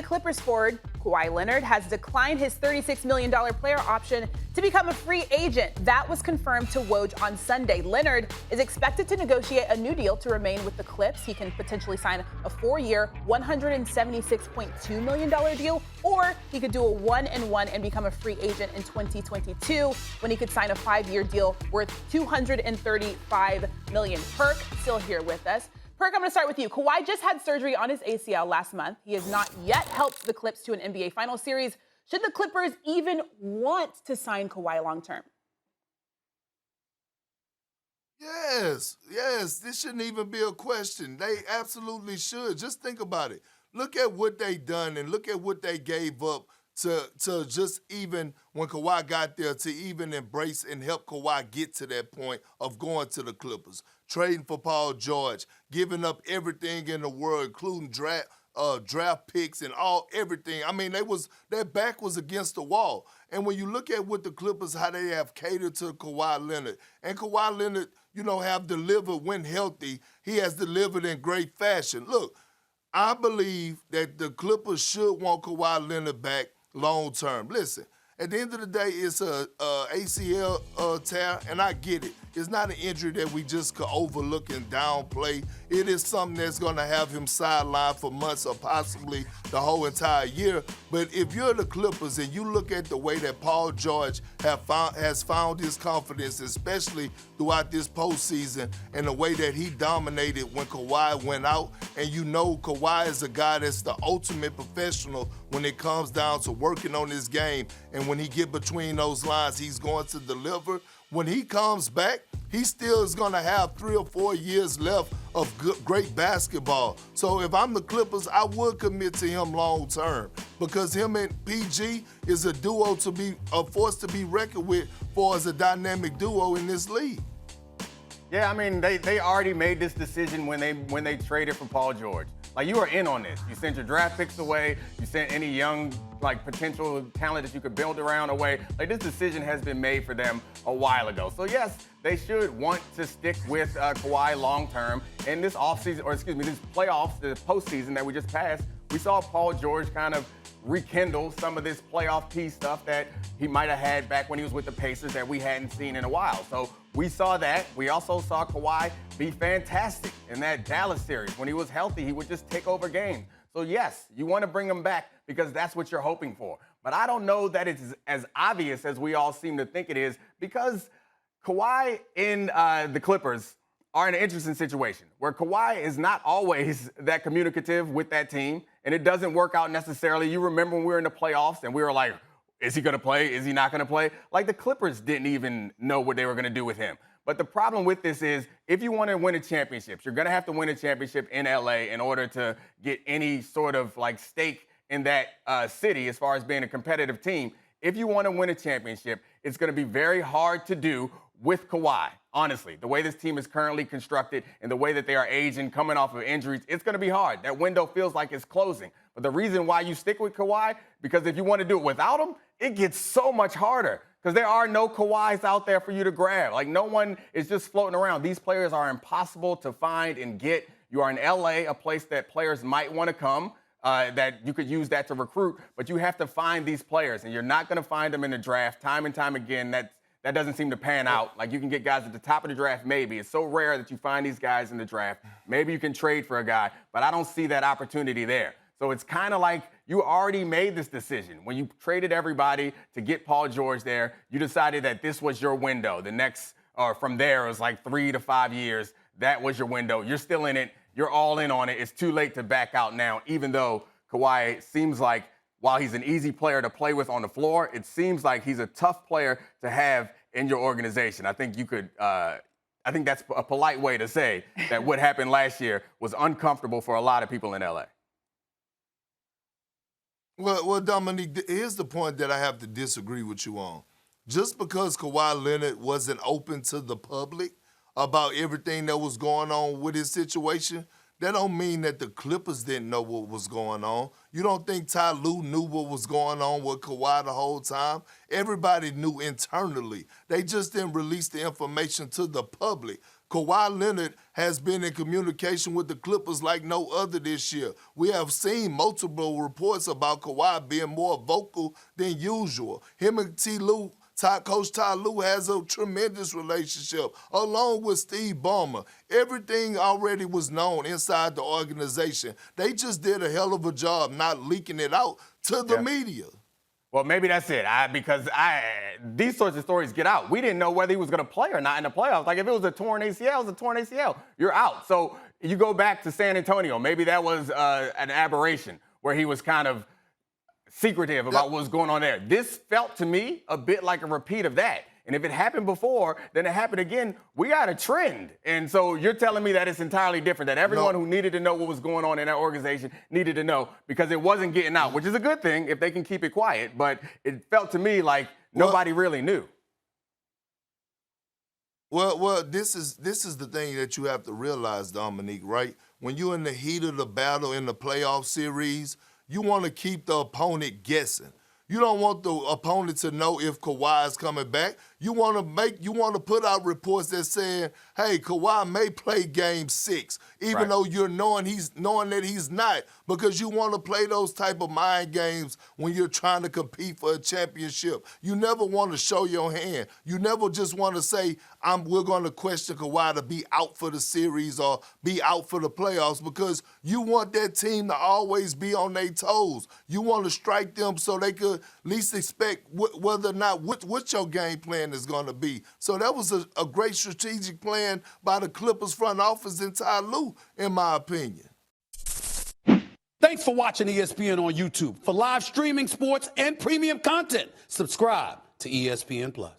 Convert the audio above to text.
Clippers forward Kawhi Leonard has declined his $36 million player option to become a free agent. That was confirmed to Woj on Sunday. Leonard is expected to negotiate a new deal to remain with the Clips. He can potentially sign a 4-year, $176.2 million deal, or he could do a 1-and-1 and become a free agent in 2022 when he could sign a 5-year deal worth $235 million. Perk, still here with us. Perk, I'm going to start with you. Kawhi just had surgery on his ACL last month. He has not yet helped the Clips to an NBA Finals series. Should the Clippers even want to sign Kawhi long-term? Yes, this shouldn't even be a question. They absolutely should. Just think about it. Look at what they done and look at what they gave up to just even when Kawhi got there to even embrace and help Kawhi get to that point of going to the Clippers, trading for Paul George, giving up everything in the world, including draft picks and everything. I mean, their back was against the wall. And when you look at what the Clippers, how they have catered to Kawhi Leonard, and Kawhi Leonard, have delivered when healthy. He has delivered in great fashion. Look, I believe that the Clippers should want Kawhi Leonard back long term. Listen, at the end of the day, it's a ACL tear, and I get it. It's not an injury that we just could overlook and downplay. It is something that's going to have him sidelined for months or possibly the whole entire year. But if you're the Clippers and you look at the way that Paul George has found his confidence, especially throughout this postseason, and the way that he dominated when Kawhi went out, and Kawhi is a guy that's the ultimate professional when it comes down to working on his game, and when he get between those lines, he's going to deliver. When he comes back, he still is going to have 3 or 4 years left of great basketball. So if I'm the Clippers, I would commit to him long term because him and PG is a duo to be a force to be reckoned with for as a dynamic duo in this league. Yeah, I mean, they already made this decision when they traded for Paul George. Like, you were in on this. You sent your draft picks away. You sent any young, potential talent that you could build around away. This decision has been made for them a while ago. So, yes, they should want to stick with Kawhi long-term. In this offseason, this playoffs, the postseason that we just passed, we saw Paul George kind of rekindle some of this playoff P stuff that he might have had back when he was with the Pacers that we hadn't seen in a while. So we saw that. We also saw Kawhi be fantastic in that Dallas series. When he was healthy, he would just take over games. So yes, you want to bring him back because that's what you're hoping for. But I don't know that it's as obvious as we all seem to think it is, because Kawhi and the Clippers are in an interesting situation where Kawhi is not always that communicative with that team, and it doesn't work out necessarily. You remember when we were in the playoffs and we were like, is he going to play? Is he not going to play? The Clippers didn't even know what they were going to do with him. But the problem with this is, if you want to win a championship, you're going to have to win a championship in LA in order to get any sort of stake in that city as far as being a competitive team. If you want to win a championship, it's going to be very hard to do with Kawhi. Honestly, the way this team is currently constructed and the way that they are aging, coming off of injuries, it's going to be hard. That window feels like it's closing. But the reason why you stick with Kawhi, because if you want to do it without him, it gets so much harder because there are no Kawhis out there for you to grab. No one is just floating around. These players are impossible to find and get. You are in LA, a place that players might want to come, that you could use that to recruit, but you have to find these players, and you're not going to find them in the draft time and time again. That doesn't seem to pan out. You can get guys at the top of the draft, maybe. It's so rare that you find these guys in the draft. Maybe you can trade for a guy, but I don't see that opportunity there. So it's kind of like you already made this decision. When you traded everybody to get Paul George there, you decided that this was your window. The next, or from there, it was 3 to 5 years. That was your window. You're still in it. You're all in on it. It's too late to back out now, even though Kawhi seems like, while he's an easy player to play with on the floor, it seems like he's a tough player to have in your organization. I think you could, I think that's a polite way to say that what happened last year was uncomfortable for a lot of people in LA. Well, Domonique, here's the point that I have to disagree with you on. Just because Kawhi Leonard wasn't open to the public about everything that was going on with his situation, that don't mean that the Clippers didn't know what was going on. You don't think Ty Lue knew what was going on with Kawhi the whole time? Everybody knew internally. They just didn't release the information to the public. Kawhi Leonard has been in communication with the Clippers like no other this year. We have seen multiple reports about Kawhi being more vocal than usual. Him and Coach Ty Lue has a tremendous relationship, along with Steve Ballmer. Everything already was known inside the organization. They just did a hell of a job not leaking it out to the media. Well, maybe that's it. Because these sorts of stories get out. We didn't know whether he was going to play or not in the playoffs. Like, if it was a torn ACL, it's a torn ACL. You're out. So you go back to San Antonio. Maybe that was an aberration where he was kind of secretive about what was going on there. This felt to me a bit like a repeat of that. And if it happened before, then it happened again. We got a trend. And so you're telling me that it's entirely different, that everyone who needed to know what was going on in that organization needed to know because it wasn't getting out, which is a good thing if they can keep it quiet. But it felt to me like nobody really knew. Well, this is the thing that you have to realize, Domonique, right? When you're in the heat of the battle in the playoff series, you want to keep the opponent guessing. You don't want the opponent to know if Kawhi is coming back. You want to put out reports that saying, hey, Kawhi may play game 6, even though you're knowing that he's not, because you want to play those type of mind games when you're trying to compete for a championship. You never want to show your hand. You never just want to say, we're going to question Kawhi to be out for the series or be out for the playoffs, because you want that team to always be on their toes. You want to strike them so they could at least expect whether or not what your game plan is going to be. So that was a great strategic plan by the Clippers front office and Ty Lue, in my opinion. Thanks for watching ESPN on YouTube. For live streaming, sports, and premium content, subscribe to ESPN+.